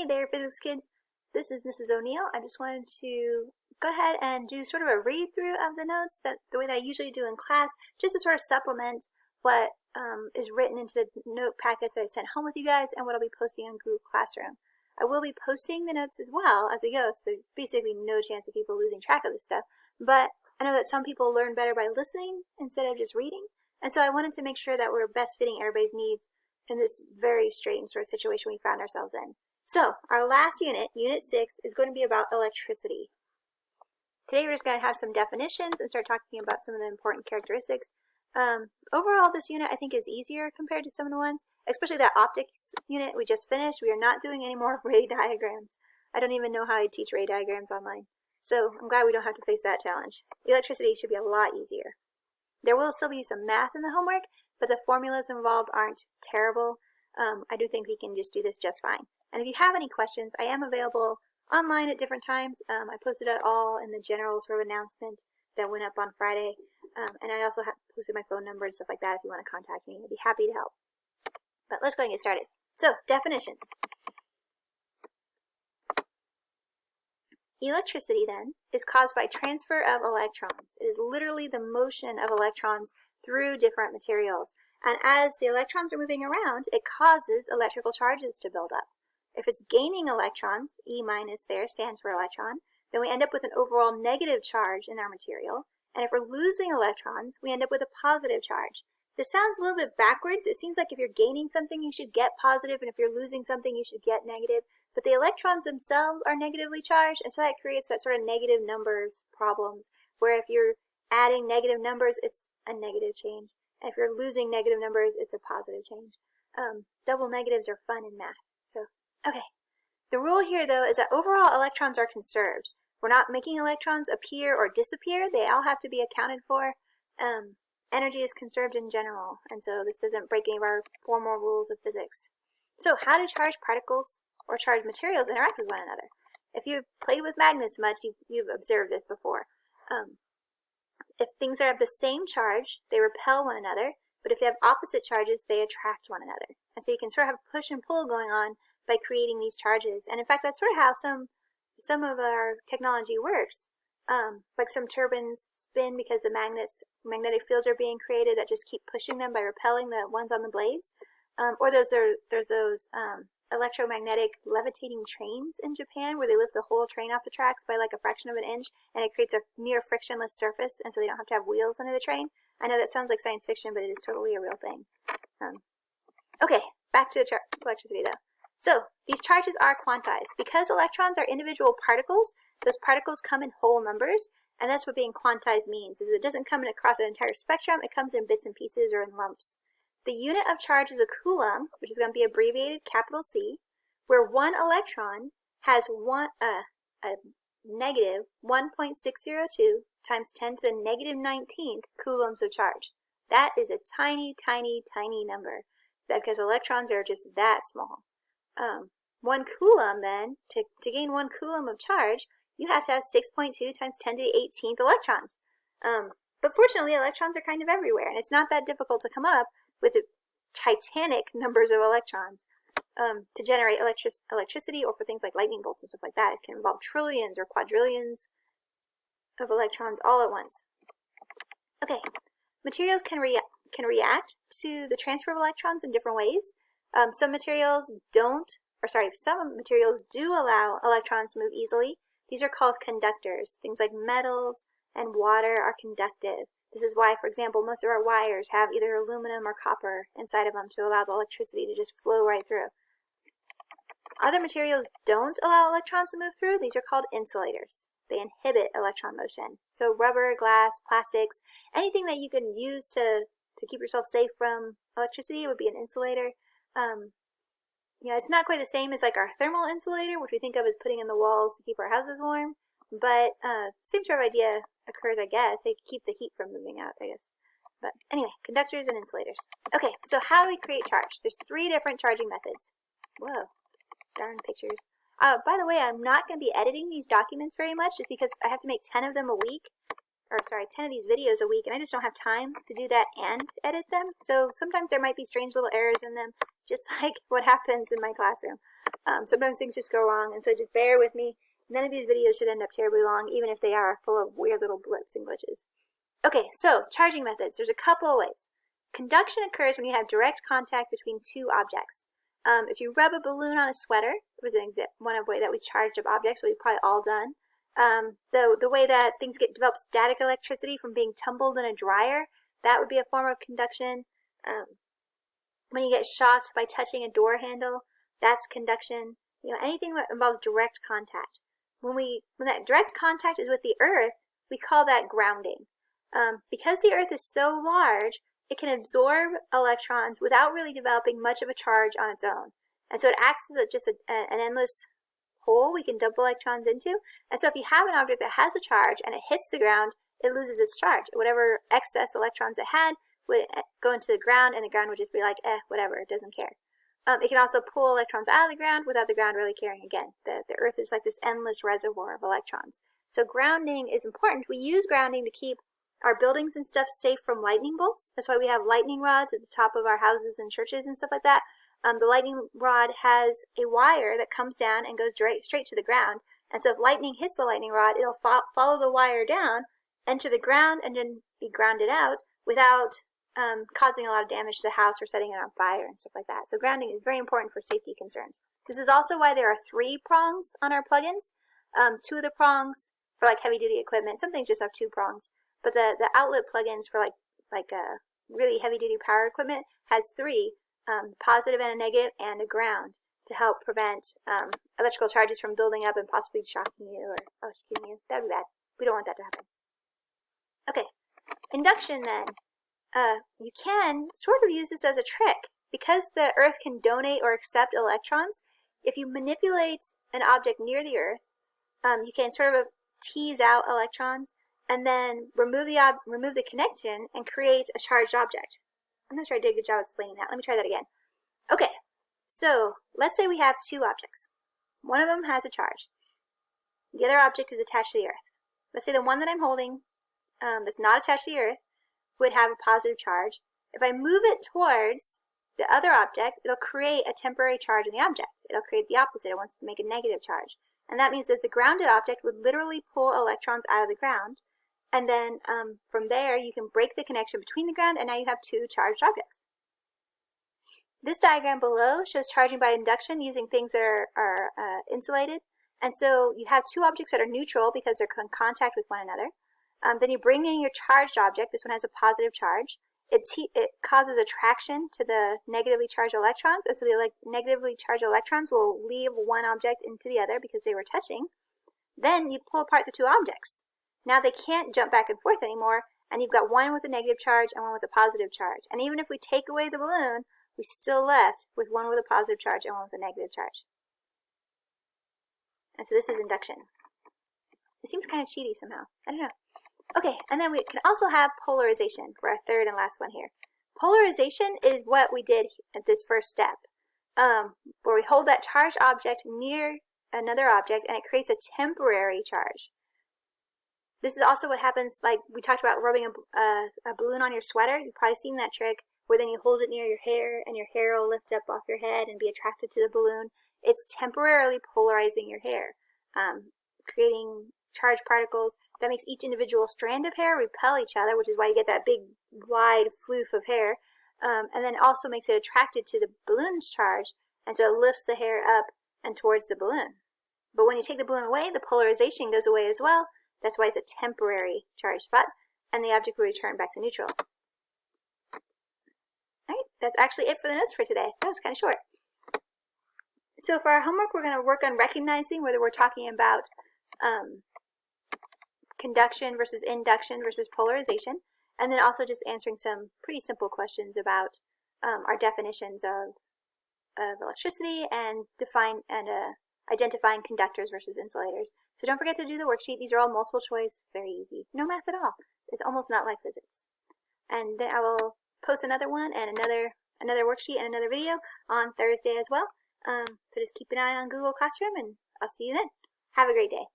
Hey there, physics kids. This is Mrs. O'Neill. I just wanted to go ahead and do sort of a read-through of the notes the way that I usually do in class, just to sort of supplement what is written into the note packets that I sent home with you guys and what I'll be posting on Google Classroom. I will be posting the notes as well as we go, so there's basically no chance of people losing track of this stuff. But I know that some people learn better by listening instead of just reading, and so I wanted to make sure that we're best fitting everybody's needs in this very strange sort of situation we found ourselves in. So, our last unit, Unit 6, is going to be about electricity. Today we're just going to have some definitions and start talking about some of the important characteristics. Overall, this unit I think is easier compared to some of the ones, especially that optics unit we just finished. We are not doing any more ray diagrams. I don't even know how I teach ray diagrams online. So, I'm glad we don't have to face that challenge. Electricity should be a lot easier. There will still be some math in the homework, but the formulas involved aren't terrible. I do think we can just do this just fine. And if you have any questions, I am available online at different times. I posted it all in the general sort of announcement that went up on Friday. And I also have posted my phone number and stuff like that if you want to contact me. I'd be happy to help. But let's go and get started. So, definitions. Electricity, then, is caused by transfer of electrons. It is literally the motion of electrons through different materials. And as the electrons are moving around, it causes electrical charges to build up. If it's gaining electrons, E minus there stands for electron, then we end up with an overall negative charge in our material. And if we're losing electrons, we end up with a positive charge. This sounds a little bit backwards. It seems like if you're gaining something, you should get positive, and if you're losing something, you should get negative. But the electrons themselves are negatively charged, and so that creates that sort of negative numbers problems, where if you're adding negative numbers, it's a negative change. And if you're losing negative numbers, it's a positive change. Double negatives are fun in math. So, okay. The rule here, though, is that overall electrons are conserved. We're not making electrons appear or disappear. They all have to be accounted for. Energy is conserved in general, and so this doesn't break any of our formal rules of physics. So, how do charged particles or charged materials interact with one another? If you've played with magnets much, you've observed this before. If things are of the same charge, they repel one another, but if they have opposite charges, they attract one another. And so you can sort of have push and pull going on by creating these charges. And in fact, that's sort of how some of our technology works. Like some turbines spin because the magnetic fields are being created that just keep pushing them by repelling the ones on the blades. Or there's those electromagnetic levitating trains in Japan where they lift the whole train off the tracks by like a fraction of an inch, and it creates a near frictionless surface, and so they don't have to have wheels under the train. I know that sounds like science fiction, but it is totally a real thing. Okay, back to electricity though. So, these charges are quantized. Because electrons are individual particles, those particles come in whole numbers, and that's what being quantized means, is it doesn't come in across an entire spectrum, it comes in bits and pieces or in lumps. The unit of charge is a coulomb, which is going to be abbreviated capital C, where one electron has a negative 1.602 times 10 to the negative 19th coulombs of charge. That is a tiny, tiny, tiny number, because electrons are just that small. 1 coulomb, then, to gain 1 coulomb of charge, you have to have 6.2 times 10 to the 18th electrons. But fortunately, electrons are kind of everywhere, and it's not that difficult to come up with the titanic numbers of electrons to generate electricity, or for things like lightning bolts and stuff like that. It can involve trillions or quadrillions of electrons all at once. Okay, materials can react to the transfer of electrons in different ways. Some materials do allow electrons to move easily. These are called conductors. Things like metals and water are conductive. This is why, for example, most of our wires have either aluminum or copper inside of them to allow the electricity to just flow right through. Other materials don't allow electrons to move through. These are called insulators. They inhibit electron motion. So rubber, glass, plastics, anything that you can use to keep yourself safe from electricity would be an insulator. It's not quite the same as like our thermal insulator, which we think of as putting in the walls to keep our houses warm, but same sort of idea occurs, I guess. They keep the heat from moving out, I guess. But anyway, conductors and insulators. Okay, so how do we create charge? There's 3 different charging methods. Whoa, darn pictures. By the way, I'm not going to be editing these documents very much just because I have to make 10 of them a week. 10 of these videos a week, and I just don't have time to do that and edit them. So sometimes there might be strange little errors in them, just like what happens in my classroom. Sometimes things just go wrong, and so just bear with me. None of these videos should end up terribly long, even if they are full of weird little blips and glitches. Okay, so charging methods. There's a couple of ways. Conduction occurs when you have direct contact between two objects. If you rub a balloon on a sweater, it was one of the way that we charged up objects, we've probably all done. The way that things develop static electricity from being tumbled in a dryer, that would be a form of conduction. When you get shocked by touching a door handle, that's conduction. Anything that involves direct contact. When that direct contact is with the earth, we call that grounding. Because the earth is so large, it can absorb electrons without really developing much of a charge on its own. And so it acts as just an endless hole we can dump electrons into. And so if you have an object that has a charge and it hits the ground, it loses its charge. Whatever excess electrons it had would go into the ground, and the ground would just be like, whatever, it doesn't care. It can also pull electrons out of the ground without the ground really caring again. The earth is like this endless reservoir of electrons. So grounding is important. We use grounding to keep our buildings and stuff safe from lightning bolts. That's why we have lightning rods at the top of our houses and churches and stuff like that. The lightning rod has a wire that comes down and goes straight to the ground. And so if lightning hits the lightning rod, it'll follow the wire down, enter the ground, and then be grounded out without causing a lot of damage to the house or setting it on fire and stuff like that. So grounding is very important for safety concerns. This is also why there are 3 prongs on our plugins. 2 of the prongs for like heavy duty equipment. Some things just have 2 prongs. But the outlet plugins for like really heavy duty power equipment has 3, positive and a negative and a ground, to help prevent electrical charges from building up and possibly shocking you or shooting you. That would be bad. We don't want that to happen. Okay, induction then. You can sort of use this as a trick. Because the earth can donate or accept electrons, if you manipulate an object near the earth, you can sort of tease out electrons and then remove the connection and create a charged object. I'm not sure I did a good job explaining that. Let me try that again. Okay, so let's say we have 2 objects. One of them has a charge. The other object is attached to the earth. Let's say the one that I'm holding that's not attached to the earth would have a positive charge. If I move it towards the other object, it'll create a temporary charge in the object. It'll create the opposite. It wants to make a negative charge. And that means that the grounded object would literally pull electrons out of the ground. And then from there, you can break the connection between the ground, and now you have 2 charged objects. This diagram below shows charging by induction using things that are insulated. And so you have 2 objects that are neutral because they're in contact with one another. Then you bring in your charged object. This one has a positive charge. It causes attraction to the negatively charged electrons, and so the negatively charged electrons will leave one object into the other because they were touching. Then you pull apart the 2 objects. Now they can't jump back and forth anymore, and you've got one with a negative charge and one with a positive charge. And even if we take away the balloon, we're still left with one with a positive charge and one with a negative charge. And so this is induction. It seems kind of cheaty somehow. I don't know. Okay, and then we can also have polarization for our third and last one here. Polarization is what we did at this first step, where we hold that charged object near another object and it creates a temporary charge. This is also what happens, like we talked about rubbing a balloon on your sweater. You've probably seen that trick where then you hold it near your hair and your hair will lift up off your head and be attracted to the balloon. It's temporarily polarizing your hair, creating charged particles that makes each individual strand of hair repel each other, which is why you get that big wide floof of hair, and then also makes it attracted to the balloon's charge, and so it lifts the hair up and towards the balloon. But when you take the balloon away, the polarization goes away as well. That's why it's a temporary charge spot, and the object will return back to neutral. Alright, that's actually it for the notes for today. That was kind of short. So for our homework, we're going to work on recognizing whether we're talking about conduction versus induction versus polarization, and then also just answering some pretty simple questions about our definitions of electricity and identifying conductors versus insulators. So don't forget to do the worksheet. These are all multiple choice, very easy. No math at all. It's almost not like physics. And then I will post another one and another worksheet and another video on Thursday as well. So just keep an eye on Google Classroom, and I'll see you then. Have a great day.